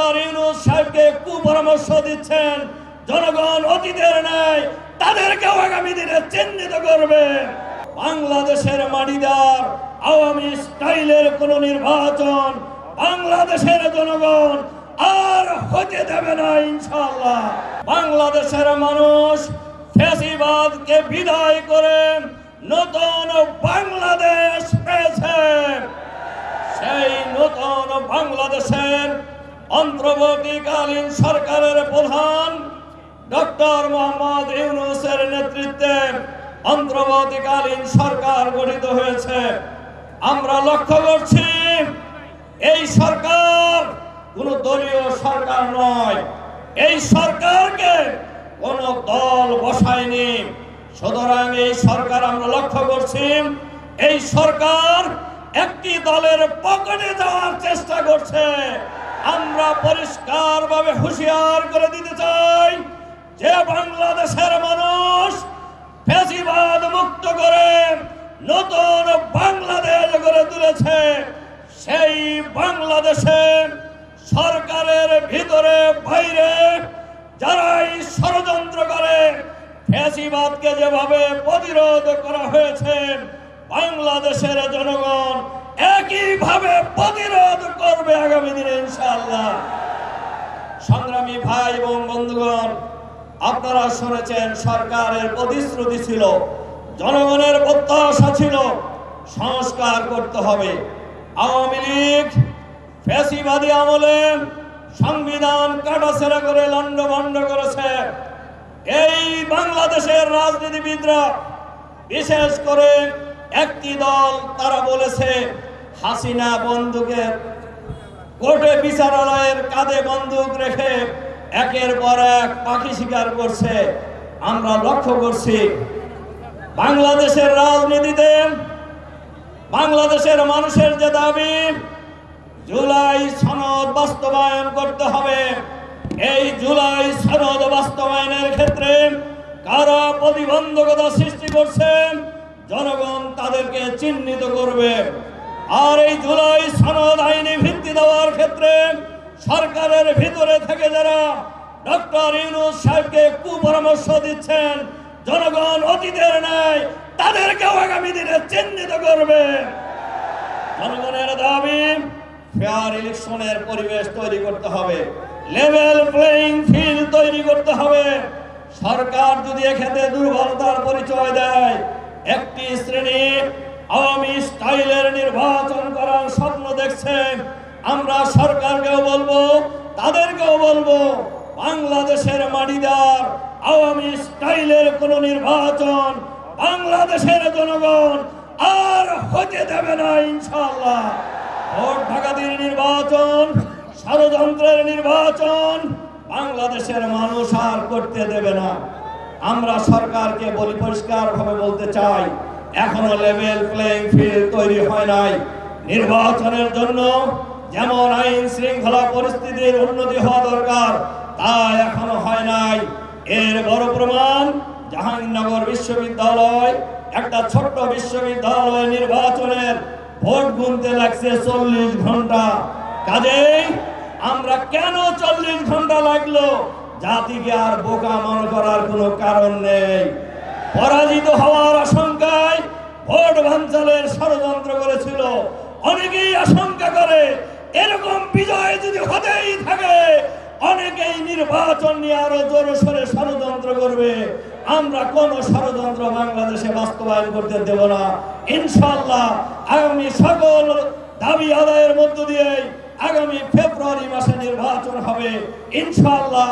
Doctor Yunus সাহেবকে কুপরামর্শ দিচ্ছেন, জনগণ অতীতের ন্যায় তাদেরকেও আগামী দিনে চিহ্নিত করবে। বাংলাদেশের মাটিদার আওয়ামী স্টাইলের কোন নির্বাচন বাংলাদেশের জনগণ আর হতে দেবে না ইনশাআল্লাহ। বাংলাদেশের মানুষ ফ্যাসিবাদকে বিদায় করে নতুন বাংলাদেশ পেয়েছে। সেই নতুন বাংলাদেশের অন্তর্বর্তীকালীন সরকারের প্রধান ডক্টর মোহাম্মদ ইউনূসের নেতৃত্বে অন্তর্বর্তীকালীন সরকার গঠিত হয়েছে। আমরা লক্ষ্য করছি এই সরকার কোন দলীয় সরকার নয়, এই সরকারকে কোন দল বসায়নি। সুতরাং এই সরকার আমরা লক্ষ্য করছি এই সরকার একটি দলের পকেটে যাওয়ার চেষ্টা করছে। আমরা পরিষ্কারভাবে হুঁশিয়ার করে দিতে চাই যে বাংলাদেশের মানুষ ফ্যাসিবাদ মুক্ত করে নতুন বাংলাদেশ গড়ে তুলেছে। সেই বাংলাদেশে সরকারের ভিতরে বাইরে যারাই ষড়যন্ত্র করে ফ্যাসিবাদকে যেভাবে প্রতিরোধ করা হয়েছে, বাংলাদেশের জনগণ একইভাবে প্রতিরোধ করবে আগামী দিনে ইনশাআল্লাহ। সংগ্রামী ভাই এবং বন্ধুগণ, আপনারা শুনেছেন সরকারের প্রতিশ্রুতি ছিল, জনগণের প্রত্যাশা ছিল সংস্কার করতে হবে। আওয়ামী লীগ ফ্যাসিবাদী আমলে সংবিধান কাটাছেড়া করে লন্ডভন্ড করেছে। এই বাংলাদেশের রাজনীতিবিদরা বিশেষ করে একটি দল তারা বলেছে হাসিনা বন্দুকের কোর্টে বিচারালয়ের কাঁধে বন্দুক রেখে একের পর এক পাখি শিকার করছে। আমরা লক্ষ্য করছি বাংলাদেশের রাজনীতিতে বাংলাদেশের মানুষের যে দাবি জুলাই সনদ বাস্তবায়ন করতে হবে, এই জুলাই সনদ বাস্তবায়নের ক্ষেত্রে কারা প্রতিবন্ধকতা সৃষ্টি করছে জনগণ তাদেরকে চিহ্নিত করবে। আর এই জুলাই সনদ আইনি ভিত্তি দেওয়ার ক্ষেত্রে সরকারের ভিতরে থেকে যারা ডক্টর ইউনূস সাহেবকে কুপরামর্শ দিচ্ছেন, জনগণ অতীতের ন্যায় তাদেরকেও আগামী দিনে চিহ্নিত করবে। জনগণের দাবি ফেয়ার ইলেকশনের পরিবেশ তৈরি করতে হবে, লেভেল প্লেইং ফিল্ড তৈরি করতে হবে। সরকার যদি এক্ষেত্রে দুর্বলতার পরিচয় দেয়, একটি শ্রেণী আওয়ামী স্টাইলের নির্বাচন করার স্বপ্ন দেখছে, আমরা সরকারকেও বলবো তাদেরকেও বলবো বাংলাদেশের মাটিদার আওয়ামী স্টাইলের কোন নির্বাচন বাংলাদেশের জনগণ আর হতে দেবে না ইনশাআল্লাহ। ভোট ডাকাতির নির্বাচন, ষড়যন্ত্রের নির্বাচন বাংলাদেশের মানুষ আর করতে দেবে না। আমরা সরকারকে বলি, পরিষ্কারভাবে বলতে চাই, এখনো লেভেল প্লেইং ফিল্ড তৈরি হয় নাই। নির্বাচনের জন্য যেমন আইন শৃঙ্খলা পরিস্থিতির উন্নতি হওয়া দরকার, তা এখনো হয় নাই। এর বড় প্রমাণ জাহাঙ্গীরনগর বিশ্ববিদ্যালয়, একটা ছোট্ট বিশ্ববিদ্যালয় নির্বাচনের ভোট গুনতে লাগছে 40 ঘন্টা। কাজেই আমরা কেন 40 ঘন্টা লাগলো জাতিকে আর বোকা মনে করার কোনো কারণ নেই। পরাজিত হওয়ার আশঙ্কায় ভোট ভাঙচুরের ষড়যন্ত্র করেছিল। অনেকেই আশঙ্কা করে এরকম বিজয় যদি হতেই থাকে অনেকেই নির্বাচন নিয়ে আরো জোরে সোরে ষড়যন্ত্র করবে। আমরা কোন ষড়যন্ত্র বাংলাদেশে বাস্তবায়ন করতে দেব না ইনশাআল্লাহ। আগামী সকল দাবি আদায়ের মধ্য দিয়ে আগামী ফেব্রুয়ারি মাসে নির্বাচন হবে ইনশাআল্লাহ।